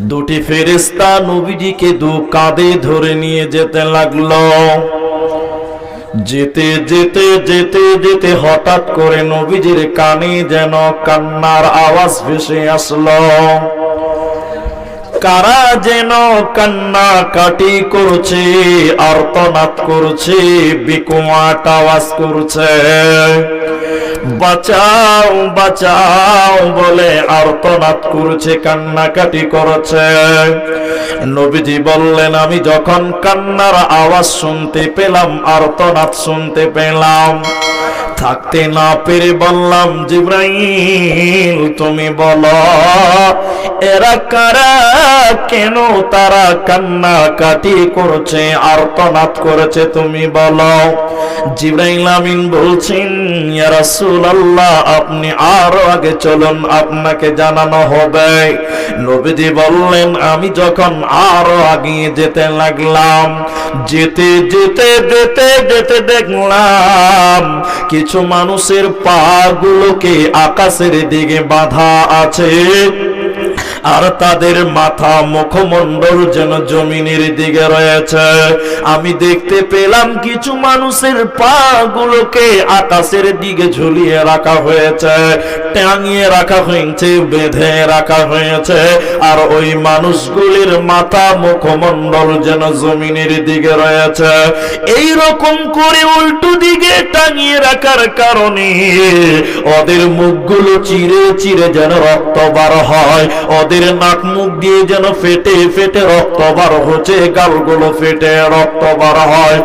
দুটি ফেরেশতা নবীজিকে দু কাঁধে ধরে নিয়ে যেতে লাগলো। যেতে যেতে যেতে যেতে হঠাৎ করে নবীজির কানে যেন কান্নার আওয়াজ ভেসে আসলো। কারা যেন কান্না কাটি করছে, আর্তনাদ করছে, বিকট আওয়াজ করছে, বাঁচাও বাঁচাও বলে আর্তনাদ করছে, কান্নাকাটি করছে। নবীজি বললেন, আমি যখন কান্নার আওয়াজ শুনতে পেলাম, আর্তনাদ শুনতে পেলাম, থাকতে না পেরে বললাম, জিবরাইল তুমি বলো এরা কারা, কেন তারা কান্নাকাটি করছে, আর্তনাদ করেছে, তুমি বলো। জিবরাইল আমিন বলছেন, ইয়া রাসূলুল্লাহ আপনি আরো আগে চলুন, আপনাকে জানানো হবে। নবীজি বললেন, আমি যখন আরো আগিয়ে যেতে লাগলাম, যেতে যেতে যেতে যেতে দেখলাম কিছু মানুষের পা গুলোকে আকাশের দিকে বাঁধা আছে, আর তাদের মাথা মুখমণ্ডল যেন জমিনের দিকে রয়েছে। আমি দেখতে পেলাম কিছু মানুষের পা গুলোকে আকাশের দিকে ঝুলিয়ে রাখা হয়েছে, টাঙিয়ে রাখা হয়েছে, বেঁধে রাখা হয়েছে, আর ওই মানুষগুলির মাথা মুখমণ্ডল যেন জমিনের দিকে রয়েছে। এই রকম করে উল্টো দিকে টাঙিয়ে রাখার কারণে ওদের মুখগুলো চিরে চিরে যেন রক্ত বার হয়, ওদের নাক মুখ দিয়ে যেন ফেটে ফেটে রক্ত বার হচ্ছে, গালগুলো ফেটে রক্ত বার হয়।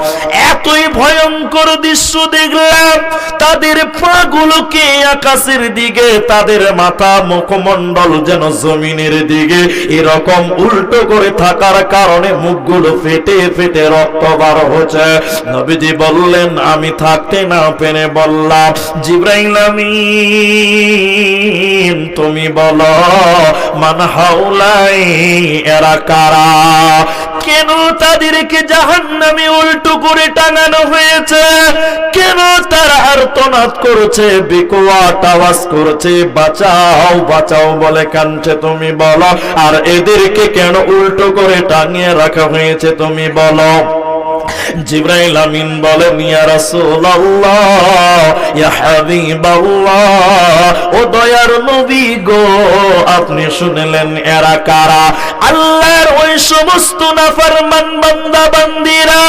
এতই ভয়ঙ্কর দৃশ্য দেখলাম, তাদের পা গুলোকে আকাশের দিকে, তাদের মাথা মুখমণ্ডল যেন জমিনের দিকে, এরকম উল্টো করে থাকার কারণে মুখগুলো ফেটে ফেটে রক্ত বার হচ্ছে। নবীজি বললেন, আমি থাকতে না পেরে বললাম, জিবরাইল আমিন তুমি বলো মান হাউলাই এরা কারা, কেন তাদেরকে জাহান্নামে উল্টো করে টাঙানো হয়েছে, কেন তারা আর্তনাদ করছে, বিকট আওয়াজ করছে, বাঁচাও বাঁচাও বলে কাঁদছে, তুমি বলো। আর এদেরকে কেন উল্টো করে টাঙিয়ে রাখা হয়েছে তুমি বলো। জিবরাইল আমিন বলেন, ইয়া রাসূলুল্লাহ ইয়া হাবিবাল্লাহ, ও দয়ার নবী গো আপনি শুনলেন এরা কারা। আল্লাহর ওই সমস্ত নাফরমান বান্দা বান্দিরা,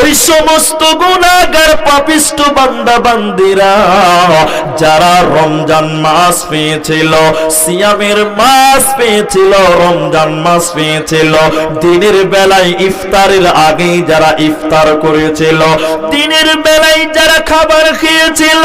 ওই সমস্ত গুনাহগার পাপিষ্ঠ বান্দা বান্দিরা যারা রমজান মাস পেয়েছিল, সিয়ামের মাস পেয়েছিল, রমজান মাস পেয়েছিল, দিনের বেলায় ইফতারের আগে যারা ইফতার করেছিল, দিনের বেলায় যারা খাবার খেয়েছিল,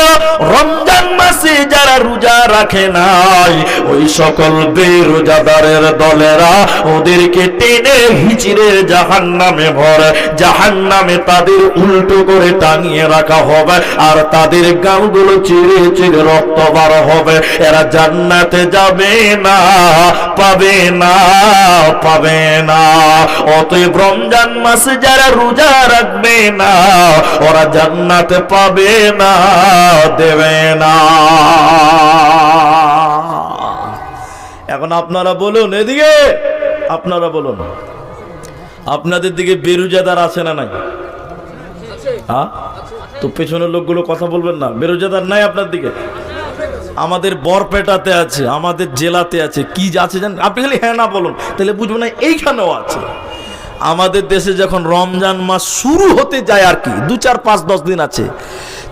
রমজান মাসে যারা রোজা রাখে নাই, ওই সকল বেরোজাদারের দলেরা ওদেরকে টেনে হিচড়ে জাহান্নামে ভরে, জাহান্নামে তাদের উল্টো করে টাঙিয়ে রাখা হবে, আর তাদের গালগুলো চিরে চিরে রক্ত বার হবে। এরা জান্নাতে যাবে না, পাবে না, পাবে না। অতএব রমজান মাসে যারা রোজা রাখবে না, ওরা জান্নাতে পাবে না, দেবে না। এখন আপনারা বলুন, এদিকে আপনারা বলুন, আপনাদের দিকে বেরোজাদার আছে না নাই? হ্যাঁ, তো পেছনের লোকগুলো কথা বলবেন না, বেরোজাদার নাই আপনার দিকে? আমাদের বরপেটাতে আছে, আমাদের জেলাতে আছে, কি আছে জানেন? আপনি খালি হ্যাঁ না বলুন, তাহলে বুঝবো না এইখানেও আছে। আমাদের দেশে যখন রমজান মাস শুরু হতে যায়, আর কি 2, 4, 5, 10 দিন আছে,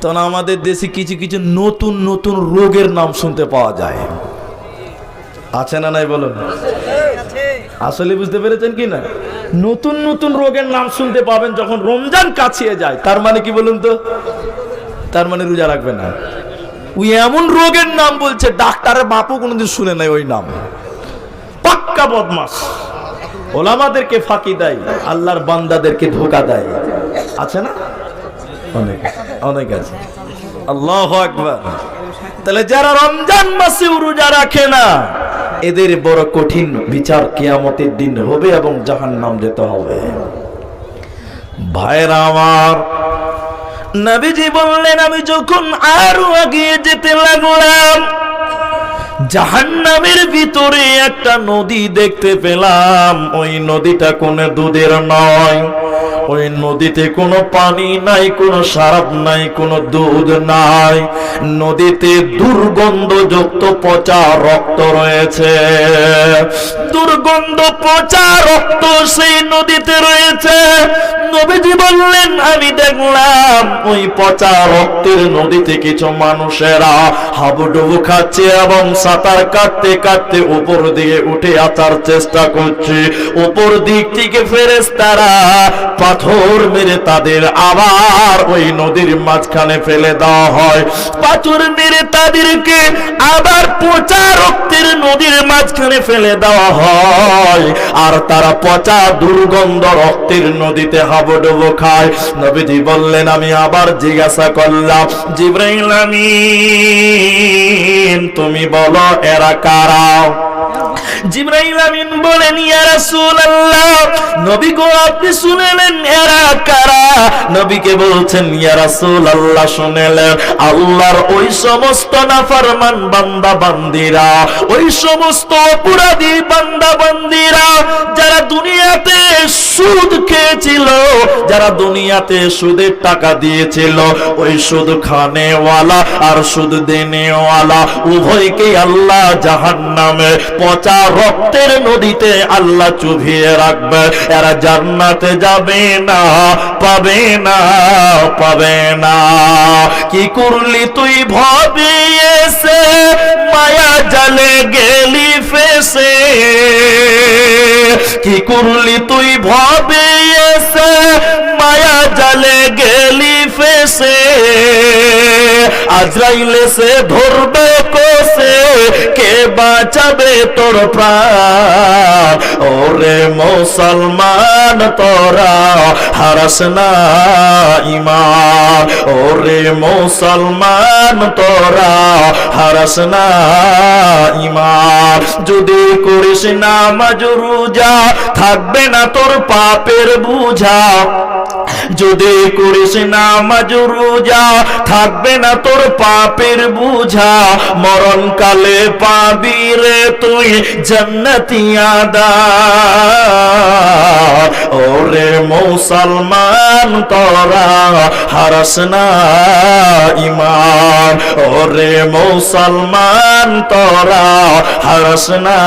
তখন আমাদের দেশে কিছু কিছু নতুন নতুন রোগের নাম শুনতে পাওয়া যায়। আছে না নাই বলুন? আসলে বুঝতে পেরেছেন কি না? নতুন নতুন রোগের নাম শুনতে পাবেন যখন রমজান কাছিয়ে যায়। তার মানে কি বলুন তো? তার মানে রোজা রাখবে না। ওই এমন রোগের নাম বলছে, ডাক্তারের বাপও কোনোদিন শুনে নাই ওই নাম। পাক্কা বদমাস, ওলামাদেরকে ফাঁকি দেয়, আল্লাহর বান্দাদেরকে ধোঁকা দেয়। আছে না? অনেক অনেক আছে। আল্লাহু আকবার। তাহলে যারা রমজান মাসে রোজা রাখে না, এদের বড় কঠিন বিচার কিয়ামতের দিন হবে এবং জাহান্নাম যেতে হবে। ভাইরা আমার, নবীজি বললেন, আমি যখন আরো এগিয়ে যেতে লাগলাম, জাহান্নামের ভিতরে একটা নদী দেখতে পেলাম। ওই নদীটা কোনো দুধের নয়, ওই নদীতে কোনো পানি নাই, কোনো শরাব নাই, কোনো দুধ নাই। নদীতে দুর্গন্ধযুক্ত পচা রক্ত রয়েছে, দুর্গন্ধ পচা রক্ত সেই নদীতে রয়েছে। নবীজি বললেন, আমি দেখলাম ওই পচা রক্তের নদীতে কিছু মানুষেরা হাবুডুবু খাচ্ছে এবং সাঁতার কাটতে কাটতে উপর দিকে উঠে আসার চেষ্টা করছে। উপর দিক থেকে ফেরেশতারা পাথর মেরে তাদের আবার ওই নদীর মাঝখানে ফেলে দেওয়া হয়। পাথর মেরে তাদেরকে আবার পচা রক্তের নদীর মাঝখানে ফেলে দেওয়া হয়, আর তারা পচা দুর্গন্ধ রক্তের নদীতে হাবুডুবু খায়। নবীজি বললেন, আমি আবার জিজ্ঞাসা করলাম, জিবরাইল আমিন তুমি বলো এরা কারা? জিবরাইল আমিন বলেন, ইয়া রাসূলুল্লাহ, নবী গো আপনি শুনলেন এরা কারা? নবীকে বলছেন, ইয়া রাসূলুল্লাহ শুনলেন, আল্লাহর ওই সমস্ত নাফরমান বান্দা বান্দীরা, ওই সমস্ত অপরাধী বান্দা বান্দীরা যারা দুনিয়াতে সুদ খেয়েছিল, যারা দুনিয়াতে সুদের টাকা দিয়েছিল, ওই সুদ খানেওয়ালা আর সুদ দেনেওয়ালা উভয়কে আল্লাহ জাহান্নামে পচা রক্তের নদীতে আল্লাহ চুবিয়ে রাখবে। এরা জান্নাতে যাবে না, পাবে না, পাবে না। কি করলি তুই ভাবিয়েছে, মায়া জালে গেলি ফেসে। কি করলি তুই ভাবিয়েছে, মায়া জালে গেলি ফেসে। আজরাইলে সে ধরবে কোসে, কে বাঁচাবে তোর প্রাণ? ওরে মুসলমান তোরা হারাস না ঈমান, ওরে মুসলমান তোরা হারাস না ঈমান। যদি করিস নামাজ রোজা, থাকবে না তোর পাপের বোঝা। যদি করিস নামাজ রোজা, থাকবে না তোর পাপের বোঝা। মরণকালে পাবি রে তুই জান্নাতি আদার। ওরে মুসলমান তোরা হারাস না ঈমান, ওরে মুসলমান তোরা হারাস না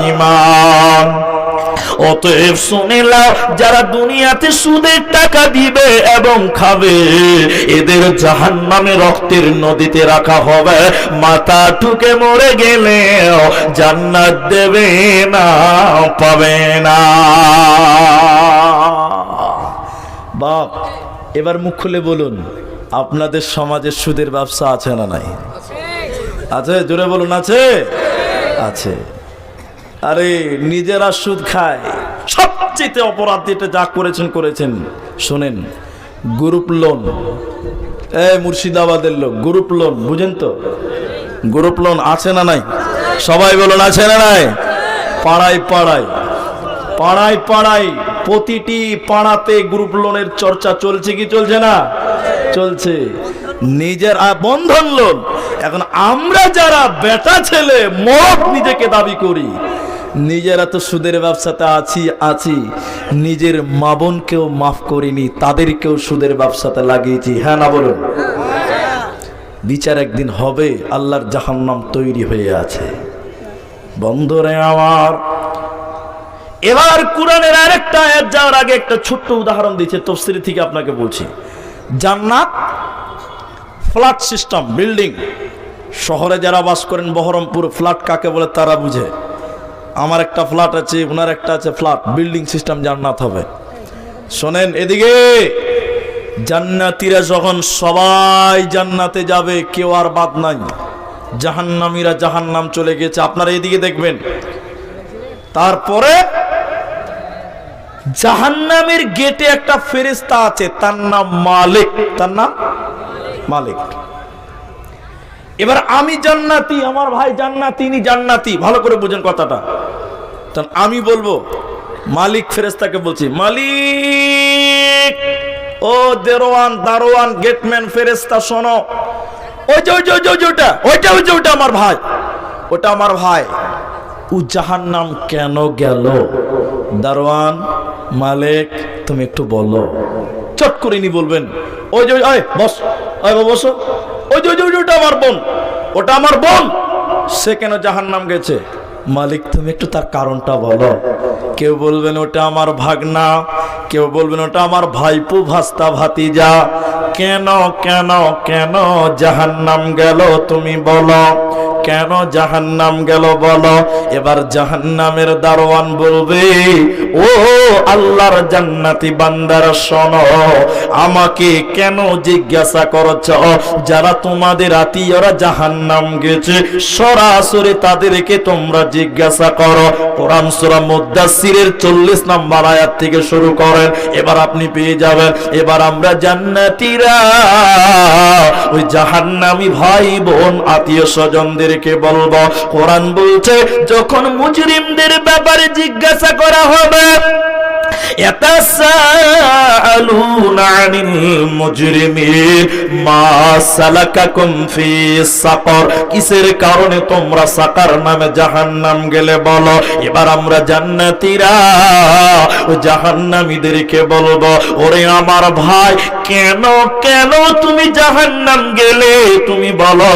ঈমান। অতএব শুনিলাম, যারা দুনিয়াতে সুদের টাকা দিবে এবং খাবে, এদের জাহান্নামে রক্তের নদীতে রাখা হবে। মাথা ঠুকে মরে গেলে জান্নাত দেবে না, পাবে না। বাপ, এবার মুখ খুলে বলুন, আপনাদের সমাজে সুদের ব্যবসা আছে না নাই? আছে, জোরে বলুন। আছে, আছে। আরে নিজেরা সুদ খায়। সবচেয়ে অপরাধ যেটা যা করেছেন করেছেন, শোনেন, গ্রুপ লোন। মুর্শিদাবাদের লোক গ্রুপ লোন বুঝেন তো? গ্রুপ লোন আছে না নাই? সবাই বলুন, আছে না নাই? পাড়ায় পাড়ায়, পাড়ায় পাড়ায়, প্রতিটি পাড়াতে গ্রুপ লোনের চর্চা চলছে কি চলছে না? চলছে। নিজের বন্ধন লোন। এখন আমরা যারা বেটা ছেলে মত নিজেকে দাবি করি, নিজেরা তো সুদের ব্যবসাতে আছি, নিজের মা বোনকেও মাফ করিনি, তাদেরকেও সুদের ব্যবসাতে লাগিয়েছি। হ্যাঁ না বলুন? বিচার একদিন হবে, আল্লাহর জাহান্নাম তৈরি হয়ে আছে। বন্ধুরে আমার, এবার কোরআনের আরেকটা আয়াত যাওয়ার আগে একটা ছোট্ট উদাহরণ দিচ্ছে, তাফসীর থেকে আপনাকে বলছি। জান্নাত ফ্ল্যাট সিস্টেম, বিল্ডিং। শহরে যারা বাস করেন, বহরমপুর, ফ্ল্যাট কাকে বলে তারা বুঝে। আমার একটা ফ্ল্যাট আছে, ওনার একটা আছে ফ্ল্যাট, বিল্ডিং সিস্টেম জান্নাত হবে। শোনেন এদিকে, জান্নাতীরা যখন সবাই জান্নাতে যাবে, কেউ আর বাদ নাই। জাহান্নামীরা জাহান্নাম চলে গেছে, আপনারা এদিকে দেখবেন। তারপরে জাহান্নামের গেটে একটা ফেরেশতা আছে, তার নাম মালিক। তার নাম মালিক। এবার আমি জান্নাতি, আমার ভাই জান্নাতি, ইনি জান্নাতি, ভালো করে বুঝেন কথাটা। তখন আমি বলবো, মালিক ফেরেশতাকে বলছি, মালিক, ও দেরওয়ান, দারোয়ান, গেটম্যান ফেরেশতা, শোনো, ওইটা আমার ভাই, ওটা আমার ভাই। ও জাহান্নাম কেন গেল? দারোয়ান, মালিক, তুমি একটু বলো। চট করে নি বলবেন, ওই যে ওই বস, ওই বসো, ওই যে ওটা আমার বোন, ওটা আমার বোন, সে কেন জাহান্নাম গেছে? মালিক, তুমি একটু তার কারণটা বলো। কেউ বলবেন ওটা আমার ভাগনা, কেউ বলবেন ওটা আমার ভাইপো, ভাস্তা, ভাতিজা। কেন কেন কেন জাহান্নাম গেল তুমি বলো, কেন জাহান্নাম গেল বলো। এবার জাহান্নামের দারোয়ান বলবে, ও আল্লাহর জান্নাতি বান্দারা শোনো, আমাকে কেন জিজ্ঞাসা করছ? যারা তোমাদের আত্মীয়রা জাহান্নাম গেছে সরাসরি তাদেরকে তোমরা জিজ্ঞাসা করো। কোরআন সূরা মুদ্দাসসিরের 40 নম্বর আয়াত থেকে শুরু করেন, এবার আপনি পেয়ে যাবেন। এবার আমরা জান্নাতীরা ওই জাহান্নামী ভাই বোন আত্মীয় স্বজনদেরকে বলবো, কোরআন বলছে যখন মুজরিমদের ব্যাপারে জিজ্ঞাসা করা হবে, ইয়াতাসাআলুনা আনিল মুজরিমিন মা সালাকাকুম ফি সাকর, কিসের কারণে তোমরা সাকার নামে জাহান্নাম গেলে বলো। এবার আমরা জান্নাতীরা ও জাহান্নামীদেরকে বলবো, ওরে আমার ভাই, কেন কেন তুমি জাহান্নাম গেলে তুমি বলো।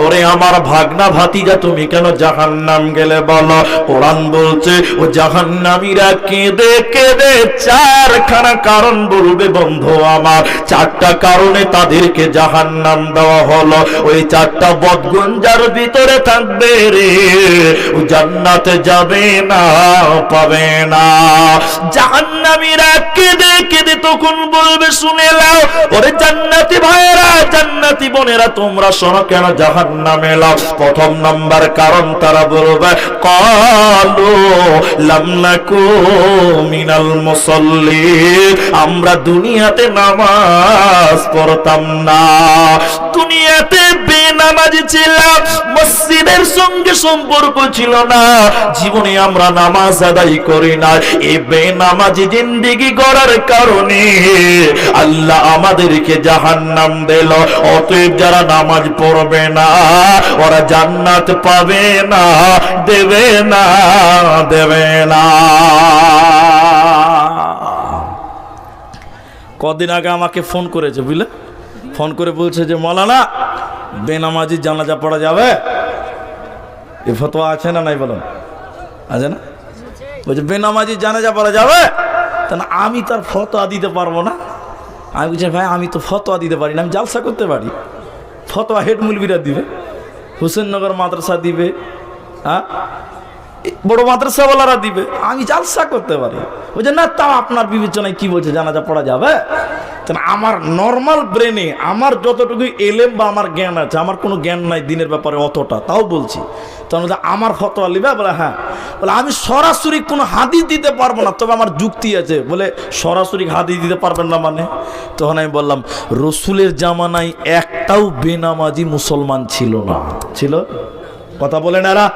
ওরে আমার ভাগনা, ভাতিজা, তুমি কেন জাহান্নাম গেলে বলো। কোরআন বলছে ও জাহান্নামীরা কেঁদে কেঁদে চারখানা কারণ বলবে বন্ধু আমার, চারটা কারণে তাদেরকে জাহান্নাম দেওয়া হলো। ওই চারটা বদগুঞ্জার ভিতরে থাকবে রে, ও জান্নাতে যাবে না, পাবে না। জাহান্নামীরা কেঁদে কেঁদে তখন বলবে, শুনে নাও ওরে জান্নাতি ভাইয়েরা, জান্নাতি বোনেরা, তোমরা শোনো কেন জাহান্নামে এলাম। প্রথম নাম্বার কারণ তারা বলবে, ক্বালু লাম নাকু মিনাল মুসাল্লিন, আমরা দুনিয়াতে নামাজ পড়তাম না, দুনিয়াতে বেনামাজি ছিলাম, মসজিদের সঙ্গে সম্পর্ক ছিল না, জীবনে আমরা নামাজ আদায় করি না। এই বেনামাজি জিন্দেগি গড়ার কারণে আল্লাহ আমাদেরকে জাহান্নাম দিল। অতএব যারা নামাজ পড়বে না ওরা জান্নাত পাবে না, দেবে না, দেবে না। কদিন আগে আমাকে ফোন করেছে, বুঝলে, ফোন করে বলছে যে মৌলানা বেনামাজি জানাজা পড়া যাবে? এ ফতোয়া আছে না নাই বলুন? আছে না? বলছে বেনামাজি জানাজা পড়া যাবে। তা না, আমি তার ফতোয়া দিতে পারবো না। আমি বলছি ভাই, আমি তো ফতোয়া দিতে পারি না, আমি জালসা করতে পারি। ফতোয়া হেড মুলবিরা দিবে, হুসেননগর মাদ্রাসা দিবে, হ্যাঁ, বড় মাদ্রাসাওয়ালারা দিবে, আমি জালসা করতে পারি। বলছে না, তা আপনার বিবেচনায় কি বলছে জানাজা পড়া যাবে? আমার নর্মাল ব্রেনে আমার যতটুকু এলেম বা আমার জ্ঞান আছে, আমার কোনো জ্ঞান নাই দিনের ব্যাপারে অতটা, তাও বলছি। তখন আমার ফতোয়া লিবে? বলে হ্যাঁ। বলে আমি সরাসরি কোনো হাদিস দিতে পারবো না, তবে আমার যুক্তি আছে। বলে সরাসরি হাদিস দিতে পারবেন না মানে? তখন আমি বললাম, রসুলের জামানায় একটাও বেনামাজি মুসলমান ছিল না। ছিল? কথা বলেন এরা,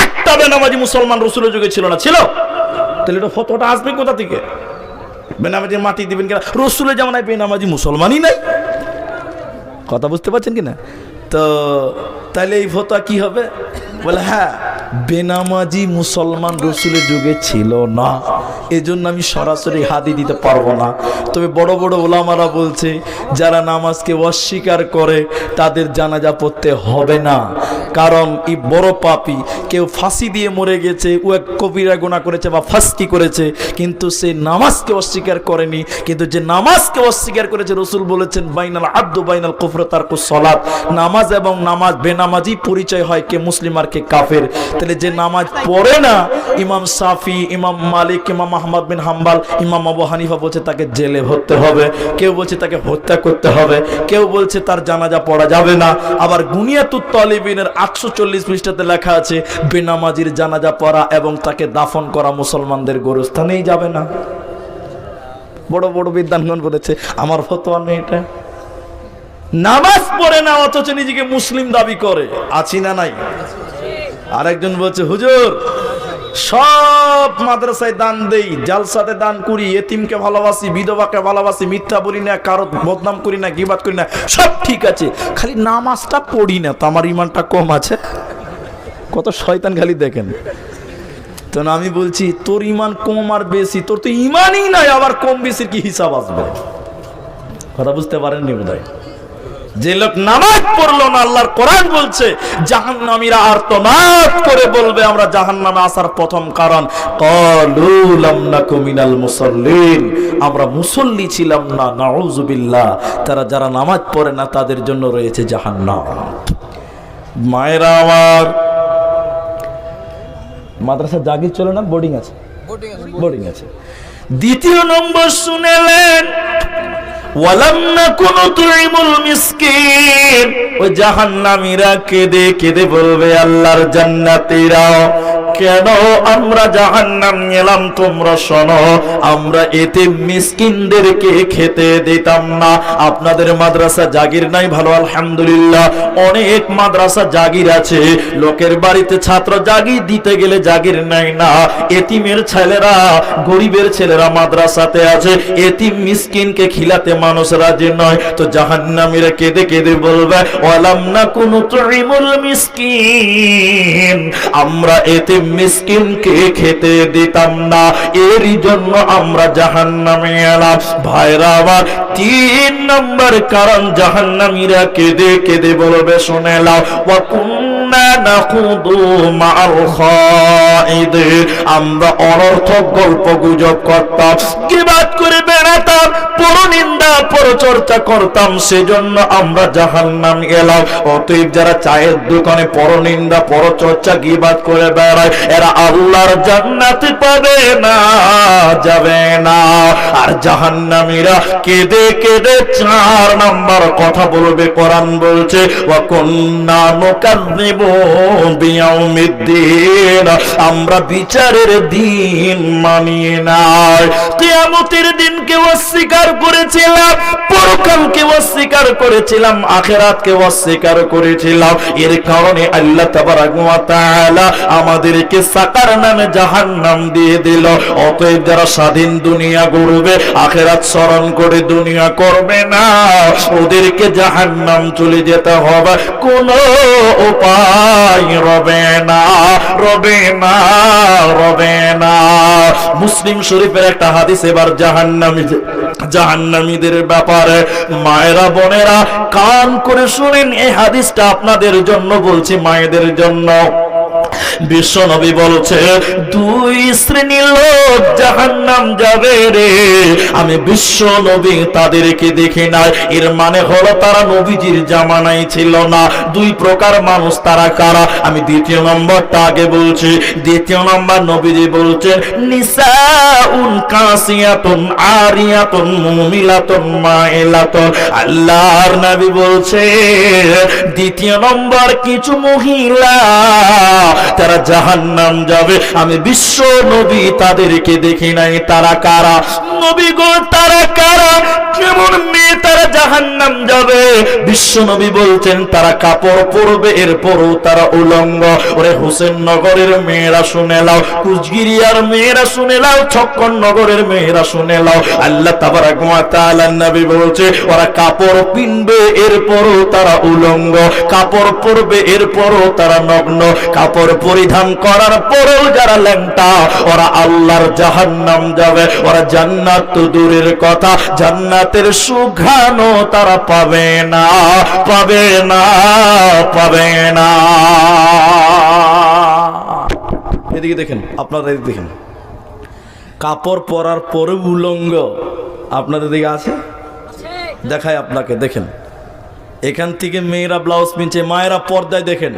একটা বেনামাজি মুসলমান রসুলের যুগে ছিল না। ছিল? তাহলে এটা ফতোয়াটা আসবে কোথা থেকে? বেনামাজির মাটি দিবেন কিনা? রসুলের জামানায় বেনামাজি মুসলমানই নাই। কথা বুঝতে পারছেন কিনা? তো তাইলে এই ফতোয়া কি হবে? বলে হ্যাঁ, বেনামাজি মুসলমান রসুলের যুগে ছিল না, এজন্য আমি সরাসরি হাদিস দিতে পারবো না। তবে বড় বড় ওলামারা বলছে যারা নামাজকে অস্বীকার করে তাদের জানাজা পড়তে হবে না, কারণ এই বড় পাপী। কেউ ফাঁসি দিয়ে মরে গেছে, ও এক কবিরা গুনাহ করেছে বা ফাসকি করেছে, কিন্তু সে নামাজকে অস্বীকার করেনি। কিন্তু যে নামাজকে অস্বীকার করেছে, রসুল বলেছেন বাইনাল আব্দু বাইনাল কুফর তারকুস সালাত, নামাজ এবং নামাজ বেনামাজি পরিচয় হয় কে মুসলিম আর কে কাফের। তাহলে যে নামাজ পড়ে না, ইমাম শাফি, ইমাম মালিক, ইমাম আহমদ বিন হাম্বল, ইমাম আবু হানিফা বলছে তাকে জেলে ভরতে হবে, কেউ বলছে তাকে হত্যা করতে হবে, কেউ বলছে তার জানাজা পড়া যাবে না। আবার বুনিয়াতুত তালিবিনের 840 পৃষ্ঠাতে লেখা আছে বেনামাজির জানাজা পড়া এবং তাকে দাফন করা মুসলমানদের গোরস্থানেই যাবে না। বড় বড় বিদ্বানগণ বলেছে, আমার ফতোয়া নেই এটা। নামাজ পড়ে না অথচ নিজেকে মুসলিম দাবি করে, আছি না নাই? আরেকজন বলছে হুজুর সব মাদ্রাসায় দান দেই, জালসাতে দান করি, এতিমকে ভালোবাসি, বিধবাকে ভালোবাসি, মিথ্যা বলি না, কারো বদনাম করি না, গীবাত করি না, সব ঠিক আছে, খালি নামাজটা পড়ি না, তো আমার ইমানটা কম আছে? কত শয়তান খালি দেখেন। তো আমি বলছি তোর ইমান কম আর বেশি, তোর তো ইমানই নাই, আবার কম বেশির কি হিসাব আসবে? কথা বুঝতে পারেননি বোধহয়। যে লোক নামাজ পড়লো না, আল্লাহর কোরআন বলছে জাহান্নামীরা আর্তনাদ করে বলবে আমরা জাহান্নামে আসার প্রথম কারণ ক্বালু লাম নাকু মিনাল মুসাল্লিন, আমরা মুসল্লি ছিলাম না। নাউযুবিল্লাহ। তারা যারা নামাজ পড়ে না তাদের জন্য রয়েছে জাহান্নাম। মায়েরা আমার, মাদ্রাসা জাগির চলে না, বোর্ডিং আছে? বোর্ডিং আছে। দ্বিতীয় নম্বর শুনেলেন ওয়ালাম নাকুনু তুইমুল মিসকিন, ওই জাহান্নামীরা কেঁদে কেঁদে বলবে আল্লাহর জান্নাতীরা কেন আমরা জাহান্নাম গেলাম? তোমরা শোনো, আমরা এতিম মিসকিনদেরকে খেতে দিতাম না। আপনাদের মাদ্রাসা জাগির নাই, ভালো আলহামদুলিল্লাহ। অনেক মাদ্রাসা জাগির আছে, লোকের বাড়িতে ছাত্র জাগির দিতে গেলে জাগির নাই না। এতিমের ছেলেরা, গরিবের ছেলেরা মাদ্রাসাতে আছে, এতিম মিসকিনকে খিলাতে মানুষ রাজি নয়। তো জাহান্নামীরা কেঁদে কেঁদে বলবে ওয়ালাম নাকুনু তুইমুল মিসকিন, আমরা এতিম মিসকিনকে খেতে দিতাম না, এরই জন্য আমরা জাহান্নামে এলাম। ভাইরা আমার, 3 নম্বর কারণ জাহান্নামীরা কেঁদে কেঁদে বলবে, শুনে নাও, ওয়া কুন্না নাখুদু মা'আল খাইদিন, আমরা অনর্থক গল্প গুজব করতাম, গীবত করে বেড়াতাম, পরনিন্দা পরচর্চা করতাম, সেজন্য আমরা জাহান্নাম গেলাম। অতএব যারা চায়ের দোকানে পরনিন্দা পরচর্চা গীবত করে বেড়ায় এরা আল্লাহর জান্নাতে পাবে না, যাবে না। আর জাহান্নামীরা কেঁদে কেঁদে 4 নাম্বার কথা বলবে। কোরআন বলছে ওয়া কুন্না নুকাযযিবু বিয়াউমিদ্দিন, আমরা বিচারের দিন মানি না। কিয়ামতের দিনকে অস্বীকার করেছিলাম, পরকালকে অস্বীকার করেছিলাম, আখিরাতকে অস্বীকার করেছিলাম। এর কারণে আল্লাহ তাবারক ওয়া তাআলা আমাদেরকে সাকার নামে জাহান্নাম দিয়ে দিল। অতএব যারা স্বাধীন দুনিয়া গড়বে, আখিরাত স্মরণ করে দুনিয়া করবে না, ওদেরকে জাহান্নাম চলে যেতে হবে, কোনো উপায় রবে না, রবে না, রবে না। মুসলিম শরীফের একটা হাদিস এবার জাহান্নামীদের ব্যাপারে। মায়েরা বোনেরা কান করে শুনেন, এই হাদিসটা আপনাদের জন্য বলছি, মায়েদের জন্য। বিশ্ব নবী বলছে 2 শ্রেণীর লোক জাহান্নাম যাবে রে, আমি বিশ্ব নবী তাদেরকে দেখি নাই। এর মানে হলো তারা নবীজির জামানায় ছিল না। 2 প্রকার মানুষ, তারা কারা? আমি দ্বিতীয় নম্বরটা আগে বলছি। দ্বিতীয় নম্বর নবীজি বলছেন নিসাউন কাসিয়াতুন আরিয়াতুন মুমিলাতুন মাইলাতুন। আল্লাহর নবী বলছে দ্বিতীয় নম্বর কিছু মহিলা তারা জাহান্নাম যাবে, আমি বিশ্ব নবী তাদেরকে দেখি নাই। তারা কারা? নবী গো, তারা কারা? কেমন মেয়ে তারা জাহান্নাম যাবে? বিশ্ব নবী বলছেন তারা কাপড় পরবে, এরপরও তারা উলঙ্গ। ওরে হোসেন নগরের মেয়েরা শুনে নাও, কুচগিরিয়ার মেয়েরা শুনে নাও, ছক্কন নগরের মেয়েরা শুনে নাও। আল্লাহ তাবারক ওয়া তাআলা নবী বলছে ওরা কাপড় পিনবে, এরপরও তারা উলঙ্গ, কাপড় পরবে, এরপরও তারা নগ্ন, কাপড় পরিধান করার পরেও যারা ল্যাংটা, ওরা আল্লাহর জাহান্নাম যাবে। ওরা জান্নাত তো দূরের কথা, জান্নাতের সুঘ্রাণও তারা পাবে না, পাবে না, পাবে না। এদিকে দেখেন, আপনারা এদিকে দেখেন, কাপড় পরার পরে উলঙ্গ আপনাদের দিকে আছে? দেখায় আপনাকে, দেখেন এখান থেকে মেয়েরা ব্লাউজ পিনছে, মায়েরা পর্দায় দেখেন,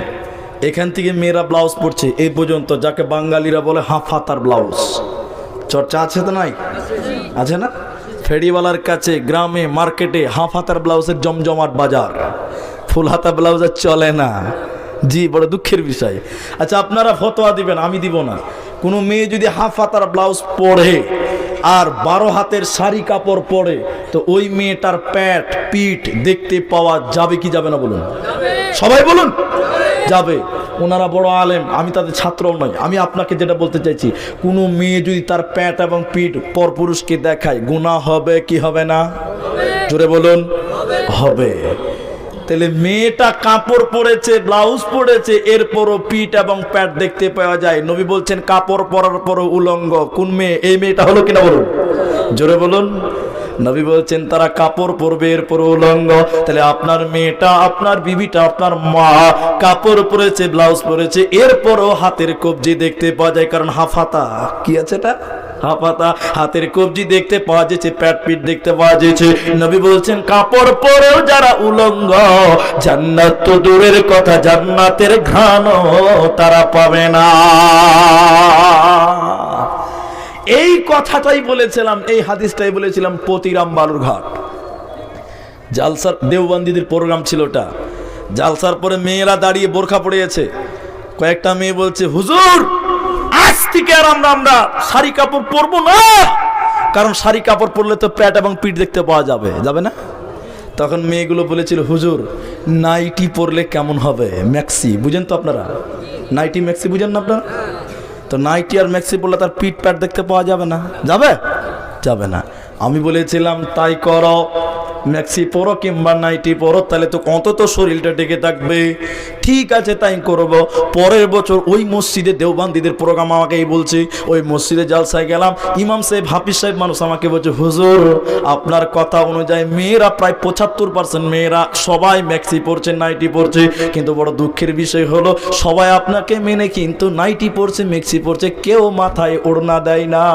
এখান থেকে মেয়েরা ব্লাউজ পরছে এই পর্যন্ত, যাকে বাঙালিরা বলে হাফ হাতার ব্লাউজ। চর্চা আছে তো নাই? আছে না? ফেরিওয়ালার কাছে, গ্রামে, মার্কেটে হাফ হাতার ব্লাউজের জমজমাট বাজার, ফুল হাতা ব্লাউজের চলে না। জি, বড় দুঃখের বিষয়। আচ্ছা, আপনারা ফতোয়া দিবেন, আমি দিব না। কোনো মেয়ে যদি হাফ হাতার ব্লাউজ পরে আর 12 হাতের শাড়ি কাপড় পরে, তো ওই মেয়েটার প্যাট পিঠ দেখতে পাওয়া যাবে কি যাবে না বলুন? সবাই বলুন যাবে। ওনারা বড় আলেম, আমি তাদের ছাত্রও নয়। আমি আপনাকে যেটা বলতে চাইছি, কোনো মেয়ে যদি তার প্যাট এবং পিঠ পরপুরুষকে দেখায়, গুনাহ হবে কি হবে না? জোরে বলুন, হবে। তাহলে মেয়েটা কাপড় পরেছে, ব্লাউজ পরেছে, এরপরও পিঠ এবং প্যাট দেখতে পাওয়া যায়। নবী বলছেন কাপড় পরার পরও উলঙ্গ। কোন মেয়ে? এই মেয়েটা হলো কিনা বলুন, জোরে বলুন। নবী বলছেন তারা কাপড় পরবে এরপর উলঙ্গ। তাহলে আপনার মেয়েটা, আপনার বিবিটা, আপনার মা কাপড় পরেছে, ব্লাউজ পরেছে, এরপরও হাতের কবজি দেখতে পাওয়া যায়। কারণ হাফাতা কি আছে, এটা হাফাতা, হাতের কবজি দেখতে পাওয়া যাচ্ছে, প্যাট পিঠ দেখতে পাওয়া যাচ্ছে। নবী বলছেন কাপড় পরেও যারা উলঙ্গ, জান্নাত তো দূরের কথা, জান্নাতের ঘ্রাণও তারা পাবে না। এই কথাটাই বলেছিলাম, এই হাদিসটাই বলেছিলাম পতিরাম বালুরঘাট জালসার দেওবন্দিদের প্রোগ্রাম ছিল ওটা। জালসার পরে মেয়েরা দাঁড়িয়ে বোরখা পড়েছে। কয়েকটা মেয়ে বলছে হুজুর আজ থেকে আর আমরা শাড়ি কাপড় পরবো না, কারণ শাড়ি কাপড় পরলে তো প্যাট এবং পিঠ দেখতে পাওয়া যাবে না। তখন মেয়েগুলো বলেছিল হুজুর নাইটি পরলে কেমন হবে, ম্যাক্সি বুঝেন তো আপনারা, নাইটি ম্যাক্সি বুঝেন না আপনারা? তো নাইটি আর ম্যাক্সি পরলে তার পিঠ প্যাট দেখতে পাওয়া যাবে না। আমি বলেছিলাম তাই করো, ম্যাক্সি পরো কিংবা নাইটি পরো, তাহলে তো অন্তত শরীরটা ঢেকে থাকবে। ঠিক আছে তাই করব। পরের বছর ওই মসজিদে দেওবন্দিদের প্রোগ্রাম আমাকে এই বলছে, ওই মসজিদে জালসায় গেলাম, ইমাম সাহেব হাফিজ সাহেব মানুষ আমাকে বলছে হুজুর আপনার কথা অনুযায়ী মেয়েরা প্রায় 75% মেয়েরা সবাই ম্যাক্সি পরছে, নাইটি পরছে, কিন্তু বড় দুঃখের বিষয় হলো সবাই আপনাকে মেনে কিন্তু নাইটি পরছে, ম্যাক্সি পরছে, কেউ মাথায় ওড়না দেয় না।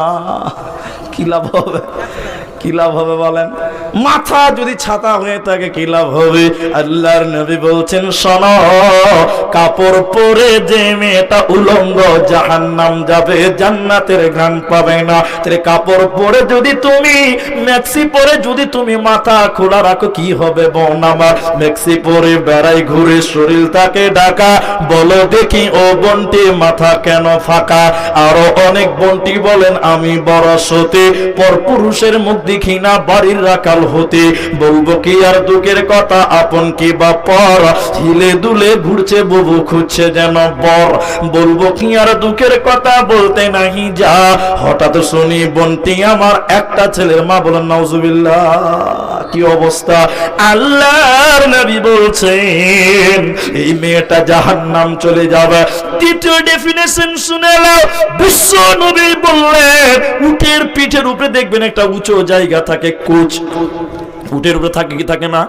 কি লাভ হবে, কি লাভ হবে বলেন? মাথা যদি ছাতা হয়ে থাকে কি লাভ হবে? আল্লাহর নবী বলছেন শোনো, কাপড় পরে যে মেয়েটা উলঙ্গ জাহান্নাম যাবে, জান্নাতের ঘ্রাণ পাবে না। তাহলে কাপড় পরে যদি তুমি, ম্যাক্সি পরে যদি তুমি মাথা খোলা রাখো কি হবে বোন আমার? ম্যাক্সি পরে বেড়াই ঘুরে শরীর তাকে ঢাকা, বলো দেখি ও বোনটি মাথা কেন ফাঁকা? আরো অনেক বোনটি বলেন আমি বড় সতী, পরপুরুষের মুখ দেখি না বাড়ির রাখাল হতে, বলবো কি আর দুঃখের কথা আপন কি বা পর, হিলে দুলে ঘুরছে বুবু খুঁজছে যেন বর, বলবো কি আর দুঃখের কথা বলতে নাহি যা, হঠাৎ শুনি বোনটি আমার একটা ছেলের মা। বলেন নাউজুবিল্লাহ, কি অবস্থা! আল্লাহর নবী বলছেন এই মেয়েটা জাহান্নাম চলে যাবে। দ্বিতীয় ডেফিনেশন শুনে নাও, বিশ্ব নবী বললেন উটের পিঠের উপরে দেখবেন একটা উঁচু জায়গা থাকে, কোচ, উটের উপরে থাকে কি থাকে না?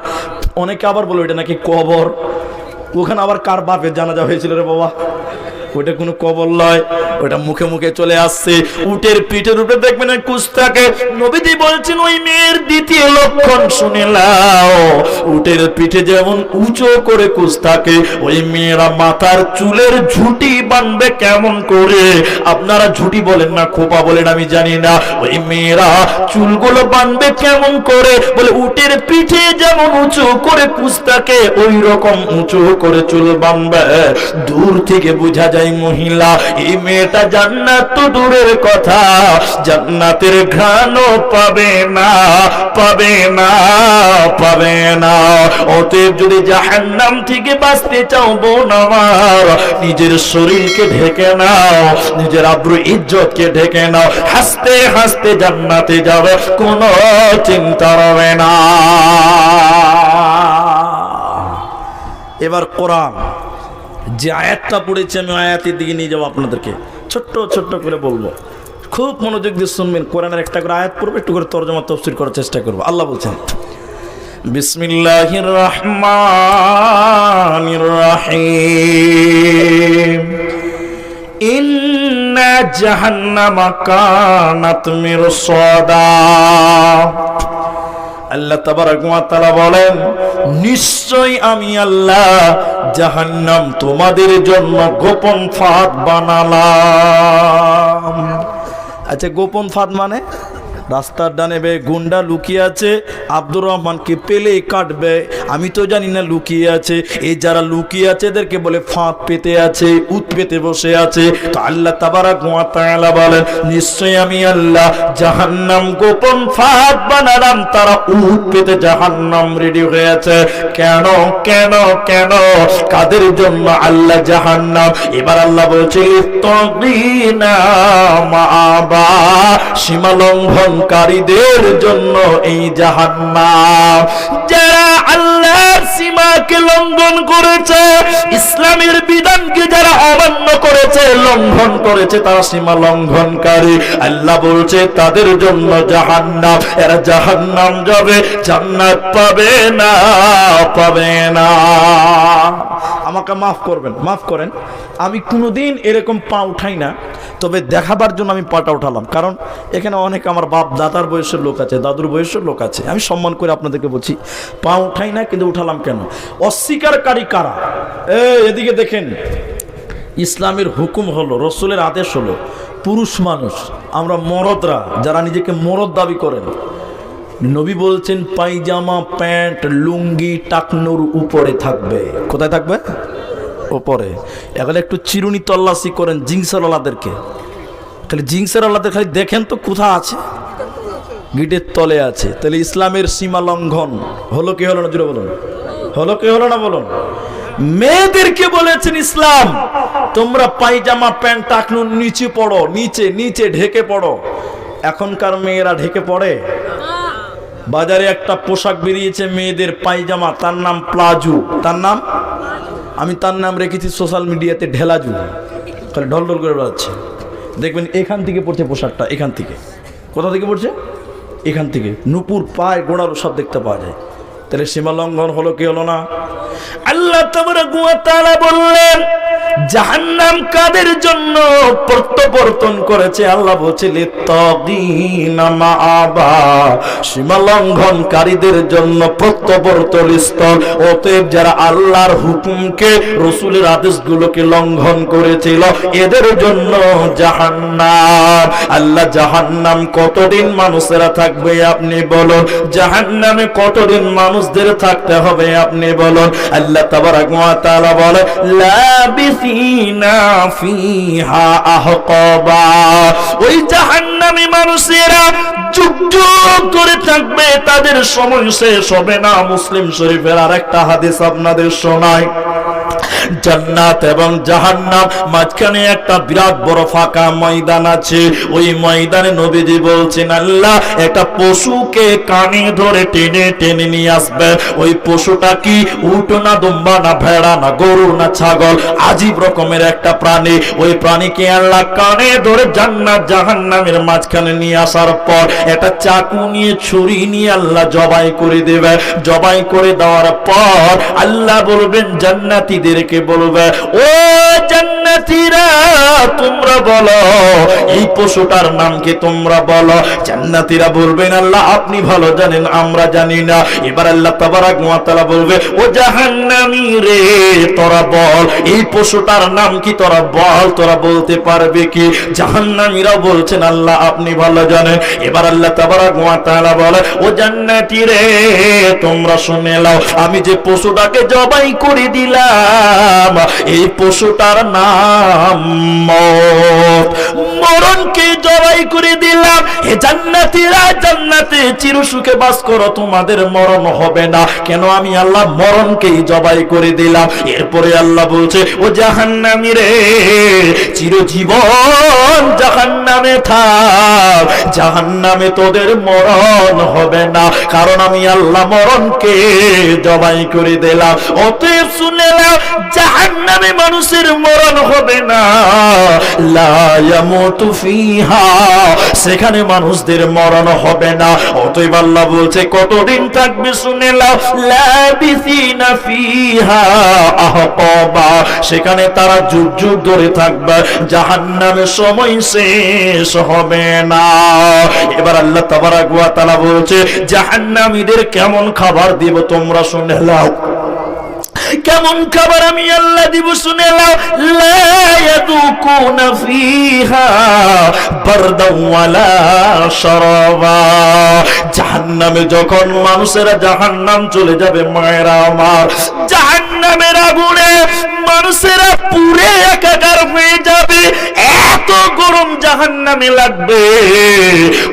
অনেকে আবার বলে ওইটা নাকি কবর। ওখানে আবার কার বাপের জানাজা হয়েছিল রে বাবা? ওইটা কোনো কবর নয়, ওইটা মুখে মুখে চলে আসছে। উটের পিঠের উপরে দেখবেন কুচ থাকে। নবীজি বলছেন ওই মেয়ের দ্বিতীয় লক্ষণ শুনে নাও, উটের পিঠে যেমন উঁচু করে কুচ থাকে, ওই মেয়েরা মাথার চুলের ঝুঁটি বাঁধবে কেমন করে? আপনারা ঝুঁটি বলেন না খোপা বলেন আমি জানি না, ওই মেয়েরা চুলগুলো বাঁধবে কেমন করে? বলে উটের পিঠে যেমন উঁচু করে কুচ থাকে, ওই রকম উঁচু করে চুল বাঁধবে। দূর থেকে বোঝা যায় মহিলা, এই মেয়েটা জান্নাত তো দূরের কথা, জান্নাতের ঘ্রাণও পাবে না। অতএব যদি জাহান্নাম থেকে বাঁচতে চাও বোন আমার, নিজের শরীরকে ঢেকে নাও, নিজের আব্রু ইজ্জতকে ঢেকে নাও, হাসতে হাসতে জান্নাতে যাবে, কোনো চিন্তা হবে না। এবার কোরআন যে আয়াতটা পড়েছি আমি আয়াতের দিকে নিয়ে যাবো আপনাদেরকে, ছোট্ট ছোট্ট করে বলবো, খুব মনোযোগ দিয়ে শুনবেন। কোরআনের একটা করে আয়াত পড়বো, একটু করে তরজমা তাফসীর করার চেষ্টা করবো। আল্লাহ বলছেন বিসমিল্লাহির রহমানির রহিম, ইন্না জাহান্নামা কানাত মিরসাদা। আল্লাহ তাবারক ওয়া তাআলা বলেন নিশ্চয় আমি আল্লাহ জাহান্নাম তোমাদের জন্য গোপন ফাঁদ বানালাম। আচ্ছা গোপন ফাঁদ মানে? রাস্তার ডানে বে গুন্ডা লুকিয়ে আছে, আব্দুর রহমানকে পেলেই কাটবে, আমি তো জানি না লুকিয়ে আছে। এই যারা লুকিয়ে আছে এদেরকে বলে ফাঁদ পেতে আছে, উত পেতে বসে আছে। তো আল্লাহ তাবারক ওয়া তাআলা বলেন নিশ্চয় আমি আল্লাহ জাহান্নাম গোপন ফাঁদ বানালাম, তারা উত পেতে জাহান্নাম রেডি হয়ে আছে। কেন কেন কেন? কাদের জন্য আল্লাহ জাহান্নাম? এবার আল্লাহ বলছে তাগিনা মাআবা, সীমা লঙ্ঘনকারীদের জন্য এই জাহান্নাম। যারা আল্লাহর সীমা সীমাকে লঙ্ঘন করেছে, ইসলামের বিধানকে যারা অমান্য করেছে, লঙ্ঘন করেছে, তারা সীমা লঙ্ঘনকারী। আল্লাহ বলছে তাদের জন্য জাহান্নাম, এরা জাহান্নাম যাবে, জান্নাত পাবে না, পাবে না। আমাকে মাফ করবেন, মাফ করেন, আমি কোনোদিন এরকম পা উঠাই না, তবে দেখাবার জন্য আমি পাটা উঠালাম। কারণ এখানে অনেক আমার বাপ দাদার বয়সের লোক আছে, দাদুর বয়সের লোক আছে, আমি সম্মান করে আপনাদেরকে বলছি, পা উঠাই না, কিন্তু উঠালাম কেন? অস্বীকারী কারা? এদিকে দেখেন, ইসলামের হুকুম হলো, রসুলের আদেশ হলো, পুরুষ মানুষ আমরা মরদরা যারা নিজেকে মরদ দাবি করেন, নবী বলছেন পায়জামা প্যান্ট লুঙ্গি টাকনুর উপরে থাকবে। কোথায় থাকবে? উপরে। এখন একটু চিরুনি তল্লাশি করেন জিন্সওয়ালাদেরকে, খালি জিন্সওয়ালাদের খালি দেখেন তো কোথা আছে, গিটের তলে আছে। তাহলে ইসলামের সীমা লঙ্ঘন হলো কি হলো না? জুড়ে বলুন, হলো কি হলো না বলুন। মেয়েদেরকে বলেছেন ইসলাম তোমরা পায়জামা প্যান্ট টাকনুর নিচে পড়ো, নিচে নিচে ঢেকে পড়ো। এখনকার মেয়েরা ঢেকে পড়ে? বাজারে একটা পোশাক বেরিয়েছে মেয়েদের পায়জামা, তার নাম প্লাজো, তার নাম, আমি তার নাম রেখেছি সোশ্যাল মিডিয়াতে ঢেলাজু, খালি ঢল ঢল করে বেড়াচ্ছে। দেখবেন এখান থেকে পড়ছে পোশাকটা, এখান থেকে। কোথা থেকে পড়ছে? এখান থেকে, নুপুর পায় গোড়ারও সব দেখতে পাওয়া যায়। তাহলে সীমা লঙ্ঘন হলো কি হলো না? আল্লাহ তাবারাকা ওয়া তাআলা বললেন জাহান্নাম কাদের জন্য প্রত্যবর্তন করেছে? আল্লাহ বলছে লিত্তাগিনা মাআবা, সীমা লঙ্ঘনকারীদের জন্য প্রত্যবর্তন স্থল। অতএব যারা আল্লাহর হুকুমকে, রাসূলের আদেশগুলোকে লঙ্ঘন করেছিল, এদের জন্য জাহান্নাম। আল্লাহ জাহান্নাম কতদিন মানুষেরা থাকবে আপনি বলুন? জাহান্নামে কতদিন মানুষদের থাকতে হবে আপনি বলুন? আল্লাহ তাবারাকা ওয়া তাআলা বলে লাবিসিনা ফিহা আহকাবা, ওই জাহান্নামী মানুষেরা যুগ যুগ করে থাকবে, তাদের সময় শেষ হবে না। মুসলিম শরীফের আরেকটা হাদিস আপনাদের শোনায়, জান্নাত এবং জাহান্নাম মাঝখানে একটা বিরাট বড় ফাঁকা ময়দান আছে। ওই ময়দানে নবীজি বলছেন আল্লাহ একটা পশুকে কানে ধরে টেনে টেনে নিয়ে আসবে। ওই পশুটা কি? উট না, দুম্বা না, ভেড়া না, গরু না, ছাগল, আজীব রকমের একটা প্রাণী। ওই প্রাণীকে আল্লাহ কানে ধরে জান্নাত জাহান্নামের মাঝখানে নিয়ে আসার পর একটা চাকু নিয়ে, ছুরি নিয়ে আল্লাহ জবাই করে দেবে। জবাই করে দেওয়ার পর আল্লাহ বলবেন জান্নাতীদেরকে, বলবে ও জান্নাতীরা তোমরা বলো এই পশুটার নাম কি, তোমরা বলো। জান্নাতীরা বলবেন আল্লাহ আপনি ভালো জানেন, আমরা জানি না। এবার আল্লাহ তাবারাকা ওয়া তাআলা বলবে ও জাহান্নামী রে তোরা বল এই পশুটার নাম কি, তোরা বল, তোরা বলতে পারবে কি? জাহান্নামীরা বলছেন আল্লাহ আপনি ভালো জানেন। এবার আল্লাহ তাবারাকা ওয়া তাআলা বলে ও জান্নাতী রে তোমরা শুনে নাও, আমি যে পশুটাকে জবাই করে দিলাম এই পশুটার নাম মওত। মরণকে জবাই করে দিলাম। হে জান্নাতীরা, জান্নাতে চিরসুখে বাস করো, তোমাদের মরণ হবে না। কেন? আমি আল্লাহ মরণকেই জবাই করে দিলাম। এরপরে আল্লাহ বলছে ও জাহান্নামী রে চিরজীবন জাহান্নামে থাক, জাহান্নামে তোদের মরণ হবে না, কারণ আমি আল্লাহ মরণকে জবাই করে দিলাম। অতএব শুনে নাও জাহান্নামে মানুষের মরণ হবে না, লা ইয়ামুতু ফিহা, সেখানে মানুষদের মরণ হবে না। অতএব আল্লাহ বলছে কতদিন থাকবে শুনে নাও, লাবিসিনা ফিহা আহকাবা, সেখানে তারা যুগ যুগ ধরে থাকবে, জাহান্নামের সময় শেষ হবে না। এবার আল্লাহ তাবারাকা ওয়া তাআলা বলছে জাহান্নামীদের কেমন খাবার দিব তোমরা শুনে নাও। কেমন খাবার আমি আল্লাহ দিব শুনে নাও, লা ইয়াদুকুনা ফিহা বারদাও ওয়ালা শারাবা। জাহান্নামে যখন মানুষেরা জাহান্নাম চলে যাবে, মায়েরা আমার, জাহান্নামের আগুনে মানুষেরা পুড়ে একাকার হয়ে যাবে, এত গরম জাহান্নামে লাগবে।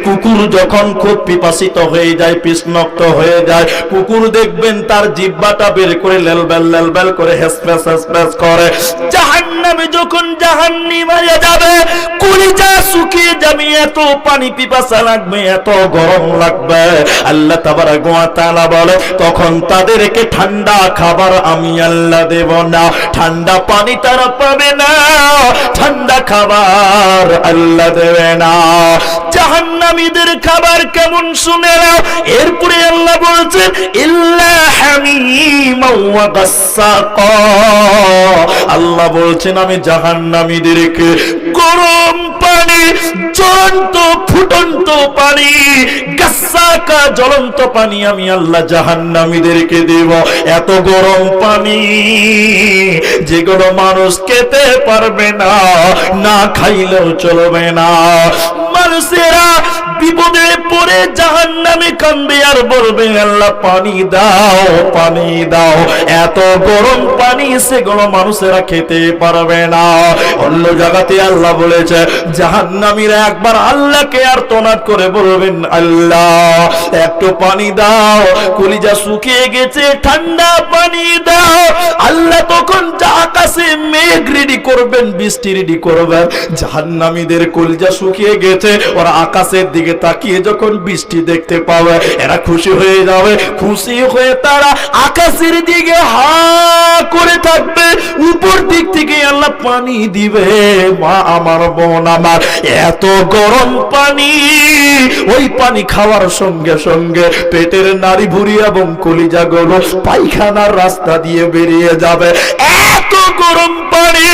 কুকুর যখন খুব পিপাসিত হয়ে যায়, তৃষ্ণার্ত হয়ে যায়, কুকুর দেখবেন তার জিহ্বাটা বের করে লেলবেল লেলবেল করে হেসপেস হেসপেস করে। জাহান্নাম জাহান্নামে যখন জাহান্নামী হয়ে যাবে, কলিজা শুকিয়ে যাবে, এত পানি পিপাসা লাগবে, এত গরম লাগবে। আল্লাহ তাবারক ওয়া তাআলা বলে তখন তাদেরকে ঠান্ডা খাবার আমি আল্লাহ দেব না, ঠান্ডা পানি তারা পাবে না, ঠান্ডা খাবার আল্লাহ দেবে না। জাহান্নামীদের খাবার কেমন শুনে নাও। এরপরে আল্লাহ বলছেন ইল্লা হামিমা ওয়া গাসসাকা। আল্লাহ বলছেন আমি জাহান্নামীদেরকে গরম পানি, জ্বলন্ত ফুটন্ত পানি, গাসসাকা জ্বলন্ত পানি আমি আল্লাহ জাহান্নামীদেরকে দেব। এত গরম পানি যেগুলো মানুষ খেতে পারবে না, না খাইলেও চলবে না। মানুষেরা বিপদে পড়ে জাহান্নামে কাঁদবে আর বলবে আল্লাহ পানি দাও, পানি দাও। এত গরম পানি সেগুলো মানুষেরা খেতে পারবে না। অন্য জায়গাতে আল্লাহ বলেছে জাহান্নামীরা একবার আল্লাহকে আর্তনাদ করে বলবেন আল্লাহ একটু পানি দাও, কলিজা শুকিয়ে গেছে, ঠান্ডা পানি দাও। আল্লাহ তখন আকাশে মেঘ রেডি করবেন, বৃষ্টি রেডি করবেন। জাহান্নামীদের কলিজা শুকিয়ে গেছে, ওরা আকাশের দিকে তাকিয়ে যখন বৃষ্টি দেখতে পাবে এরা খুশি হয়ে যাবে। খুশি হয়ে তারা আকাশের দিকে হা করে থাকবে, উপর দিক থেকে আল্লাহ পানি দিবে। মা আমার, বোন আমার, এত গরম পানি, ওই পানি খাওয়ার সঙ্গে সঙ্গে পেটের নাড়ি ভুঁড়ি এবং কলিজা গুলো পায়খানার রাস্তা দিয়ে বেরিয়ে যাবে। এত গরম পানি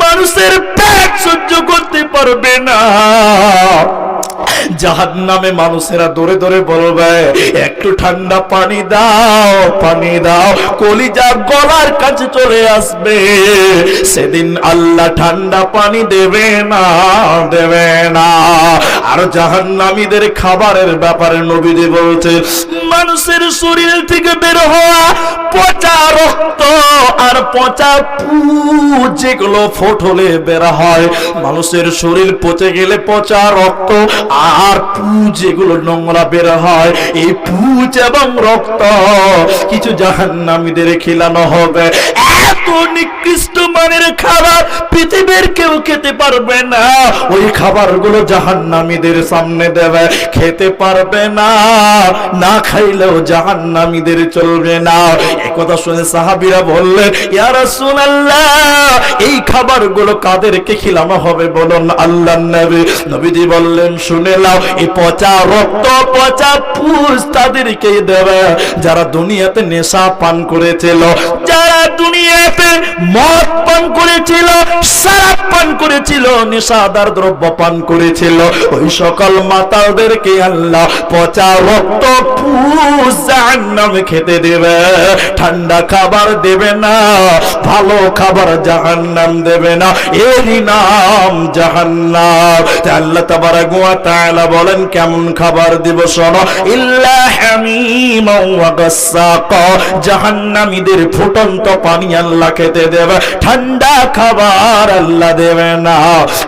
মানুষের পেট সহ্য করতে পারবে না। জাহান্নামে মানুষেরা দৌড়ে দৌড়ে বলবে একটু ঠান্ডা পানি দাও, পানি দাও। কলিজা গলার কাছে চলে আসবে। সেদিন আল্লাহ ঠান্ডা পানি দেবে না, দেবে না। আর জাহান্নামীদের খাবারের ব্যাপারে নবীজি বলছে মানুষের শরীর থেকে বের হওয়া পচা রক্ত আর পচা পুজ যেগুলো ফোটলে বের হয়, মানুষের শরীর পচে গেলে পচা রক্ত আর পুজ যেগুলো নোংরা বের হয়, এই পুজ এবং রক্ত কিছু জাহান্নামীদের খিলানো হবে। এত নিকৃষ্ট মানের খাবার পৃথিবীর কেউ খেতে পারবে না। ওই খাবারগুলো জাহান্নামীদের সামনে দেবে, খেতে পারবে না, না খাইলেও জাহান্নামীদের চলবে না। এই কথা শুনে সাহাবীরা বললেন ইয়া রাসূলুল্লাহ এই খাবারগুলো কাদেরকে খিলানো হবে বলুন আল্লাহর নবী। নবীজি বললেন শুনে নাও, এই পচা রক্ত পচা পুজ তাদেরকে দেবে যারা দুনিয়াতে নেশা পান করেছিল, যারা দুনিয়াতে মদ পান করেছিল, শরাব পান করেছিল, নেশাদার দ্রব্য পান করেছিল, ওই সকল মাতালদেরকে আল্লাহ পচা রক্ত পুজ জাহান্নামে খেতে দেবে। ঠান্ডা খাবার দেবে না, ভালো খাবার জাহান্নাম দেবে না, এরই নাম জাহান্নাম। আল্লাহ তাবারক ওয়া তাআলা বলেন কেমন খাবার দিব শোনো, ইল্লা হামিমা ওয়া গাসসাকা। জাহান্নামীদের ফুটন্ত পানি আল্লাহ খেতে দেবে, ঠান্ডা খাবার আল্লাহ দেবে না।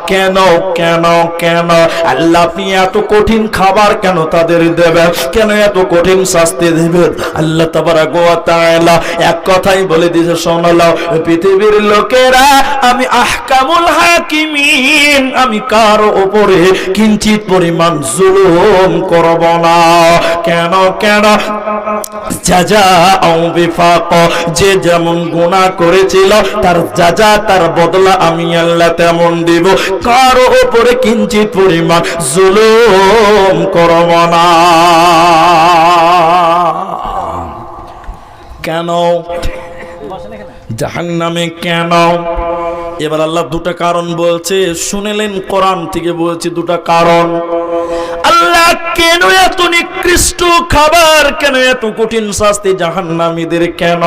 কেন কেন কেন আল্লাহ আপনি এত কঠিন খাবার কেন তাদের দেবেন, কেন এত কঠিন শাস্তি দেবেন? আল্লাহ তাবারক ওয়া তাআলা এক কথাই বলে দিয়েছে শোনো, পৃথিবীর লোকেরা আমি আহকামুল হাকিমিন, আমি কারো উপরে কিঞ্চিত পরিমাণ জুলুম করব না। কেন কেন জাযাউ বিফাক, যে যেমন গুনাহ করেছিল তার জাযা তার বদলা আমি আল্লাহ তেমন দিব, কারো উপরে কিঞ্চিত পরিমাণ জুলুম করব না। কেন জাহান্নামে কেন? এবার আল্লাহ দুটা কারণ বলছে, শুনেলেন কোরআন থেকে বলছি দুটা কারণ। আল্লাহ কেন এত নিকৃষ্ট খাবার, কেন এত কঠিন শাস্তি জাহান্নামীদের কেন?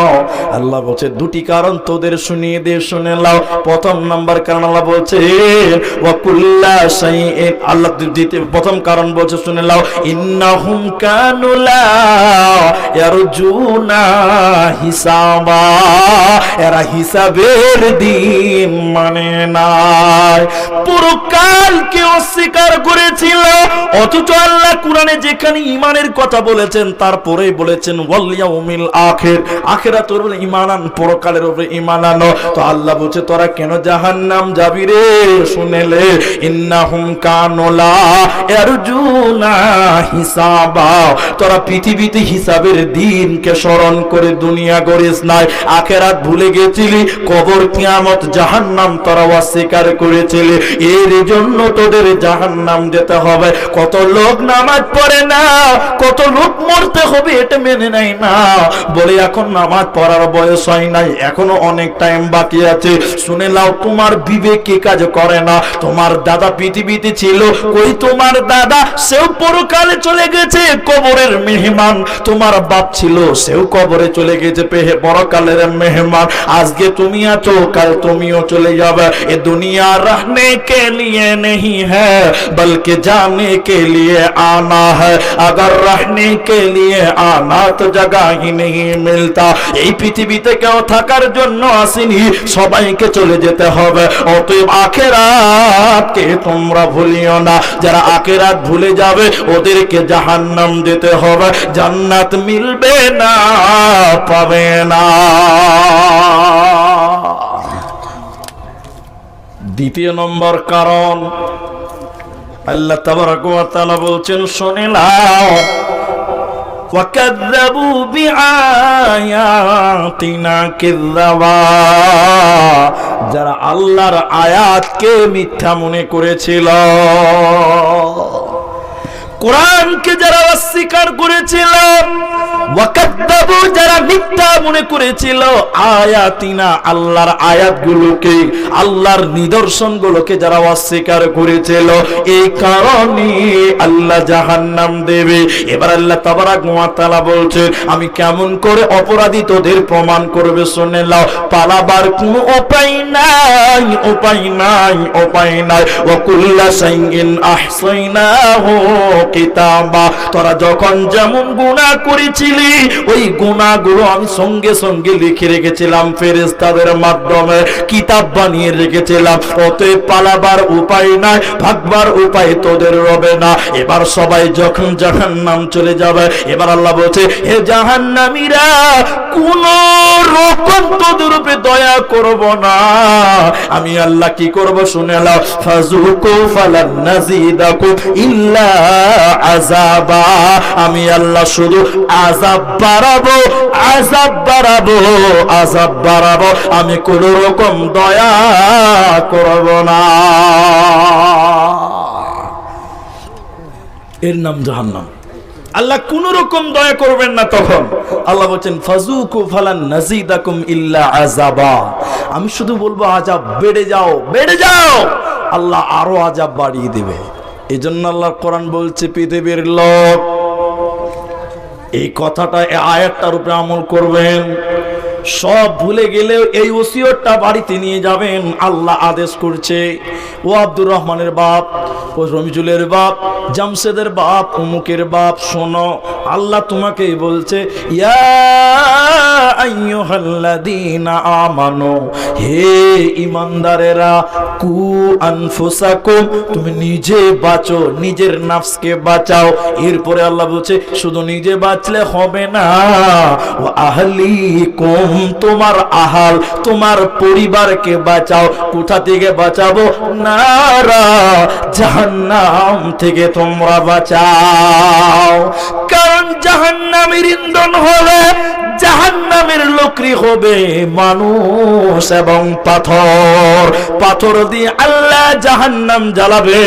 আল্লাহ বলছে দুটি কারণ তোদের শুনিয়ে দিয়ে শুনে নাও। প্রথম নাম্বার কারণ আল্লাহ বলছে ওয়া কুল্লা শাইইন, আল্লাহ প্রথম কারণ বলছে শুনে নাও, ইন্নাহুম কানু লা ইয়ারজুনা হিসাবা, এরা হিসাবের দিন মানে নাই, পরকালকে অস্বীকার করেছিল, অথচ আল্লাহ কোরআনে যেখানে ঈমানের কথা বলেছেন তারপরেই বলেছেন ওয়াল ইয়াউমিল আখির, আখিরাতের উপরে ঈমান আন, পরকালের উপরে ঈমান আনো। তো আল্লাহ বলছে তোরা কেন জাহান্নাম যাবি রে? শুনেলে ইন্নাহুম কানু লা ইয়ারজুনা হিসাবা, তোরা পৃথিবীতে হিসাবের দিনকে স্মরণ করে দুনিয়া গড়িস নাই, আখিরাত ভুলে গেছিলি, কবর কিয়ামত জাহান্নাম তোরা অস্বীকার করেছিলি, এর জন্য তোদের জাহান্নাম যেতে হবে। কত লোক নামাজ পড়ে না, কত লোক মরতে হবে এটা মেনে নেয় না, বলে এখন নামাজ পড়ার বয়স হয় নাই, এখনো অনেক টাইম বাকি আছে। শুনে নাও, তোমার বিবেক কি কাজ করে না? তোমার দাদা পৃথিবীতে ছিল, কই তোমার দাদা? সেও পরকালে চলে গেছে, কবরের মেহমান। তোমার বাপ ছিল, সেও কবরে চলে গেছে, পরকালের মেহমান। আজকে তুমি আছো, কাল তুমিও চলে যাবে। এ দুনিয়া रहने के लिए नहीं है बल्कि जाने के लिए आना है, अगर रहने के लिए आना तो जगह ही नहीं मिलता। এই পৃথিবীতে কেউ থাকার জন্য আসেনি, সবাইকে চলে যেতে হবে। অতএব আখিরাতকে তোমরা ভুলিও না। যারা আখিরাত ভুলে যাবে ওদেরকে জাহান্নাম যেতে হবে, জান্নাত মিলবে না, পাবে না। দ্বিতীয় নম্বর কারণ আল্লাহ তাবারক ওয়া তাআলা বলছেন, শুনে নাও, ওয়াকাযযাবু বিআয়াতিনা কিযাবা, যারা আল্লাহর আয়াতকে মিথ্যা মনে করেছিল, কোরআনকে যারা অস্বীকার করেছিল, ওয়াকাযযাবু যারা মিথ্যা মনে করেছিল, আয়াতিনা আল্লাহর আয়াতগুলোকে, আল্লাহর নিদর্শনগুলোকে যারা অস্বীকার করেছিল, এই কারণে আল্লাহ জাহান্নাম দেবে। এবার আল্লাহ তাবারক ওয়া তাআলা বলছে, আমি কেমন করে অপরাধী তোদের প্রমাণ করবে? শুনে নাও, পালাবার কোনো উপায় নাই, উপায় নাই, উপায় নাই। ওয়া কুল্লা শাইইন আহসাইনাহু কিতাবা, তোরা যখন যেমন গুনাহ করেছিলি ওই গুনাহগুলো আমি সঙ্গে সঙ্গে লিখে রেখেছিলাম, ফেরেশতাদের মাধ্যমে কিতাব বানিয়ে রেখেছিলাম। অতএব পালাবার উপায় নাই, ভাগবার উপায় তোদের রবে না। এবার সবাই যখন জাহান্নাম চলে যাবে, এবার আল্লাহ বলছে, হে জাহান্নামীরা, কোন রকম তোদের উপরে দয়া করব না। আমি আল্লাহ কি করব? শুনে নাও, ফাযুকু ফালান নাযিদাকুম ইল্লা আযাবা, আমি আল্লাহ শুধু আযাব বাড়াবো, আযাব বাড়াবো, আযাব বাড়াবো, আমি কোন রকম দয়া করব না। এর নাম জাহান্নাম। আল্লাহ কোন রকম দয়া করবেন না। তখন আল্লাহ বলছেন, ফাযুকু ফালান নাযিদাকুম ইল্লা আযাবা, আমি শুধু বলবো আযাব বেড়ে যাও, বেড়ে যাও, আল্লাহ আরো আযাব বাড়িয়ে দেবে। এই জন্য আল্লাহ কোরআন বলছে, পৃথিবীর লোক এই কথাটা, এই আয়াতটার উপরে আমল করবেন। সব ভুলে গেলেও এই ওসিয়তটা বাড়িতে নিয়ে যাবেন। আল্লাহ আদেশ করছে, ও আব্দুর রহমানের বাপ, ও রমিজুলের বাপ, জামশেদের বাপ, অমুকের বাপ, শোনো, আল্লাহ তোমাকে বলছে, ইয়া আইয়ুহাল্লাযীনা আমানু, হে ঈমানদারেরা, কু আনফুসাকুম, তুমি নিজে বাঁচো, নিজের নফসকে বাঁচাও। এরপরে আল্লাহ বলছে, শুধু নিজে বাঁচলে হবে না, ওয়া আহলিকুম, তোমার আহাল, তোমার পরিবারকে বাঁচাও। কোথা থেকে বাঁচাবো? নারা, জাহান্নাম থেকে তোমরা বাঁচাও। কারণ জাহান্নামের ইন্ধন হলে জাহান্নামের লকড়ি হবে মানুষ এবং পাথর। পাথর দিয়ে আল্লাহ জাহান্নাম জ্বালাবে,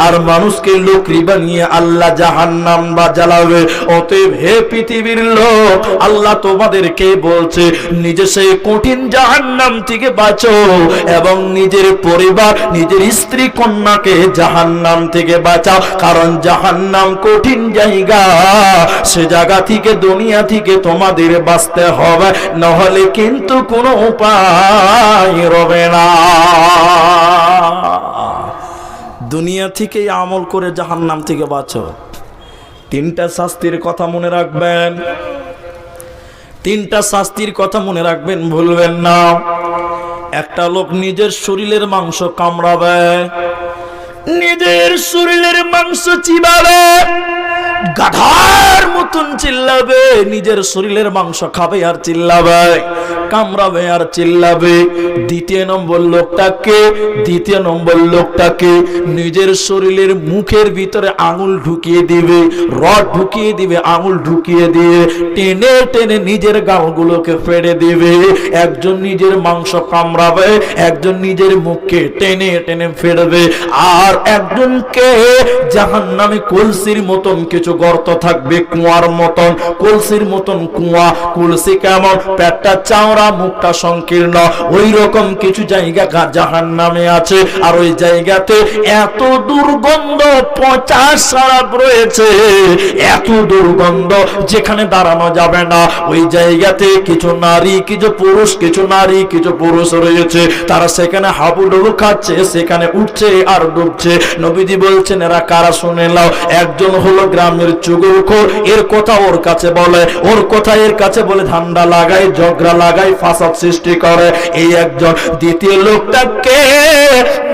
আর মানুষকে লকড়ি বানিয়ে আল্লাহ জাহান্নাম বা জ্বালাবে। অতএব হে পৃথিবীর লোক, আল্লাহ তোমাদেরকে বলছে, নিজে সেই কঠিন জাহান্নাম থেকে বাঁচো এবং নিজের পরিবার, নিজের স্ত্রী কন্যাকে জাহান্নাম থেকে বাঁচাও। কারণ জাহান্নাম কঠিন জায়গা, সে জায়গা থেকে, দুনিয়া থেকে তোমাদের বাঁচতে হবে, নহলে কিন্তু কোনো উপায় রবে না। দুনিয়া থেকে আমল করে জাহান্নাম থেকে বাঁচো। তিনটা শাস্তির কথা মনে রাখবেন, তিনটা শাস্তির কথা মনে রাখবেন, ভুলবেন না। একটা লোক নিজের শরীরের মাংস কামড়াবে, নিজের শরীরের মাংস চিবাবে, গাধার মতন চিল্লাবে, নিজের শরীরের মাংস খাবে আর চিল্লাবে, কামড়াবে আর চিল্লাবে। দ্বিতীয় নম্বর লোকটাকে নিজের শরীরের মুখের ভিতরে আঙুল ঢুকিয়ে দিবে, রড ঢুকিয়ে দিবে, আঙুল ঢুকিয়ে দিয়ে টেনে টেনে নিজের গালগুলোকে ফেড়ে দিবে। একজন নিজের মাংস কামড়াবে, একজন নিজের মুখকে টেনে টেনে ফেড়বে, আর একজনকে জাহান্নামে কলসির মতন কিছু গর্ত থাকবে, কুয়ার মতন, কলসির মতন কুয়া। কলসি কেমন? পেটটা চাওড়া, মুখটা সংকীর্ণ, ওই রকম কিছু জায়গা জাহান্নামে আছে। আর ওই জায়গাতে এত দুর্গন্ধ, পচা সারাপ রয়েছে, এত দুর্গন্ধ যেখানে দাঁড়ানো যাবে না। ওই জায়গাতে কিছু নারী, কিছু পুরুষ, কিছু নারী, কিছু পুরুষ রয়েছে, তারা সেখানে হাবুডুবু খাচ্ছে, সেখানে উঠছে আর ডুবছে। নবীজি বলছেন এরা কারা? শুনে নাও। একজন হলো গ্রামের চুগলখোর, এর কথা ওর কাছে বলে, ওর কথা এর কাছে বলে, ধান্দা লাগায়, ঝগড়া লাগায়, ফাসাদ সৃষ্টি করে, এই একজন। দ্বিতীয় লোকটাকে,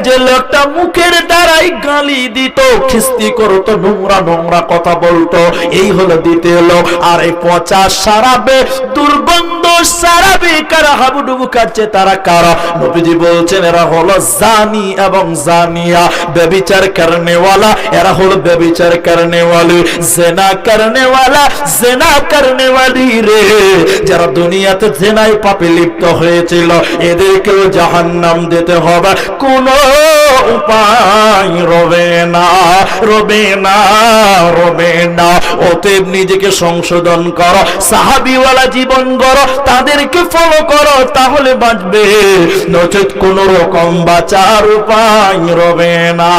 যে লোকটা মুখের দ্বারাই গালি দিত, খিস্তি করতো, নোংরা নোংরা কথা বলতো, এই হলো দ্বিতীয় লোক। আর এই পচা সারাবে, দুর্গন্ধ সারাবে কারা হাবুডুবু খাচ্ছে, তারা কারা? নবীজি বলছেন এরা হলো জানি এবং জানিয়া, ব্যভিচার করনেওয়ালা, এরা হলো ব্যভিচার করনেওয়ালি, জেনা করনেওয়ালা, জেনা করনেওয়ালি রে। যারা দুনিয়াতে জেনায় পাপে লিপ্ত হয়েছিল, এদেরকেও জাহান্নাম দিতে হবে, কোনো উপায় রবে না, রবে না, রবে না। অতএব নিজেকে সংশোধন করো, সাহাবীওয়ালা জীবন গড়ো, তাদেরকে ফলো করো, তাহলে বাঁচবে, নচেত কোন রকম বাঁচার উপায় রবে না।